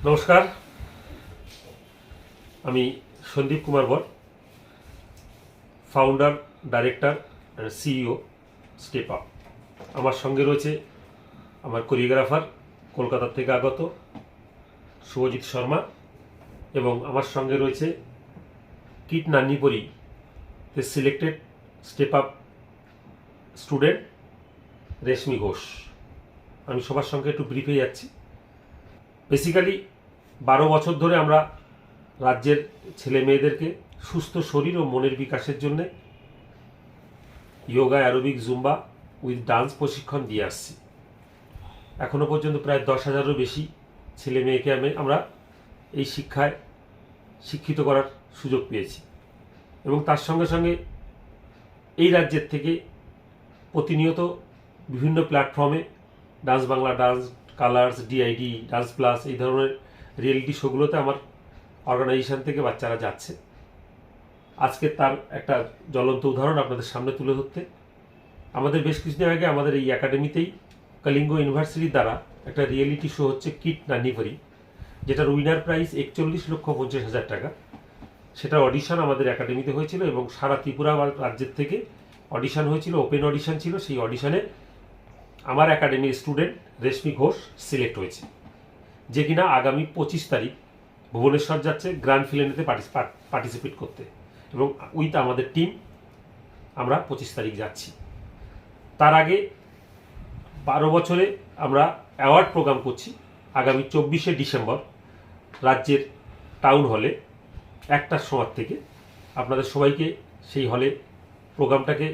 নমস্কার, আমি সন্দীপ কুমার বর, founder, director and CEO step up. আমার সঙ্গে রয়েছে আমার কোরিওগ্রাফার কলকাতা থেকে আগত শুভজিৎ শর্মা, এবং আমার সঙ্গে রয়েছে কিট নান্নিপরি selected step up student Reshmi Ghosh. আমি সবার সঙ্গে একটু ব্রিফে যাচ্ছি। বেসিক্যালি 12 বছর ধরে আমরা রাজ্যের ছেলে মেয়েদেরকে সুস্থ শরীর ও মনের বিকাশের জন্যে yoga, aerobic, Zumba with dance প্রশিক্ষণ দিয়ে আসছি। এখনও পর্যন্ত প্রায় 10,000-এরও বেশি ছেলে মেয়েকে আমরা এই শিক্ষায় শিক্ষিত করার সুযোগ পেয়েছি, এবং তার সঙ্গে সঙ্গে এই রাজ্যের থেকে প্রতিনিয়ত বিভিন্ন প্ল্যাটফর্মে dance Bangla, dance colours, DID, dance plus এই ধরনের রিয়েলিটি শোগুলোতে আমার অর্গানাইজেশন থেকে বাচ্চারা যাচ্ছে। আজকে তার একটা জ্বলন্ত উদাহরণ আপনাদের সামনে তুলে ধরতে আমাদের বেশ কিছুদিন আগে আমাদের এই একাডেমিতেই কলিঙ্গ ইউনিভার্সিটির দ্বারা একটা রিয়েলিটি শো হচ্ছে কিট নান্নিপরি, যেটার উইনার প্রাইজ 41,50,000 টাকা। সেটার অডিশন আমাদের একাডেমিতে হয়েছিল এবং সারা ত্রিপুরা রাজ্যের থেকে অডিশন হয়েছিল, ওপেন অডিশন ছিল। সেই অডিশনে আমার একাডেমির স্টুডেন্ট রেশমি ঘোষ সিলেক্ট হয়েছে, যে কিনা আগামী 25 তারিখ ভুবনেশ্বর যাচ্ছে গ্র্যান্ড ফিনালেতে পার্টিসিপেট করতে, এবং উইথ আমাদের টিম আমরা 25 তারিখ যাচ্ছি। তার আগে 12 বছরে আমরা অ্যাওয়ার্ড প্রোগ্রাম করছি। আগামী 24শে ডিসেম্বর রাজ্যের টাউন হলে 1টার সময় থেকে আপনাদের সবাইকে সেই হলে প্রোগ্রামটাকে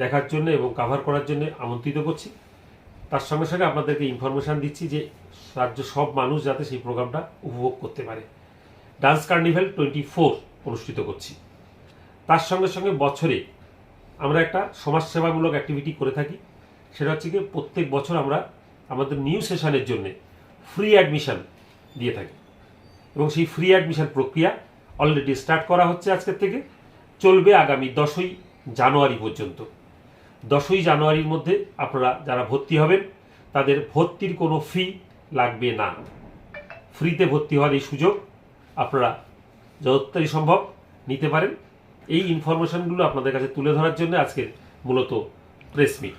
দেখার জন্য এবং কাভার করার জন্য আমন্ত্রিত করছি। তার সঙ্গে সঙ্গে আপনাদেরকে ইনফরমেশান দিচ্ছি যে রাজ্য সব মানুষ যাতে সেই প্রোগ্রামটা উপভোগ করতে পারে। ডান্স কার্নিভ্যাল 24 অনুষ্ঠিত করছি। তার সঙ্গে সঙ্গে বছরে আমরা একটা সমাজসেবামূলক অ্যাক্টিভিটি করে থাকি। সেটা হচ্ছে কি, প্রত্যেক বছর আমরা আমাদের নিউ সেশনের জন্য ফ্রি অ্যাডমিশন দিয়ে থাকি, এবং সেই ফ্রি অ্যাডমিশন প্রক্রিয়া অলরেডি স্টার্ট করা হচ্ছে আজকের থেকে, চলবে আগামী 10ই জানুয়ারি পর্যন্ত। 10ই জানুয়ারির মধ্যে আপনারা যারা ভর্তি হবেন তাদের ভর্তির কোনো ফি লাগবে না। ফ্রিতে ভর্তি হওয়ার এই সুযোগ আপনারা যতটাই সম্ভব নিতে পারেন। এই ইনফরমেশনগুলো আপনাদের কাছে তুলে ধরার জন্য আজকের মূলত প্রেস মিট।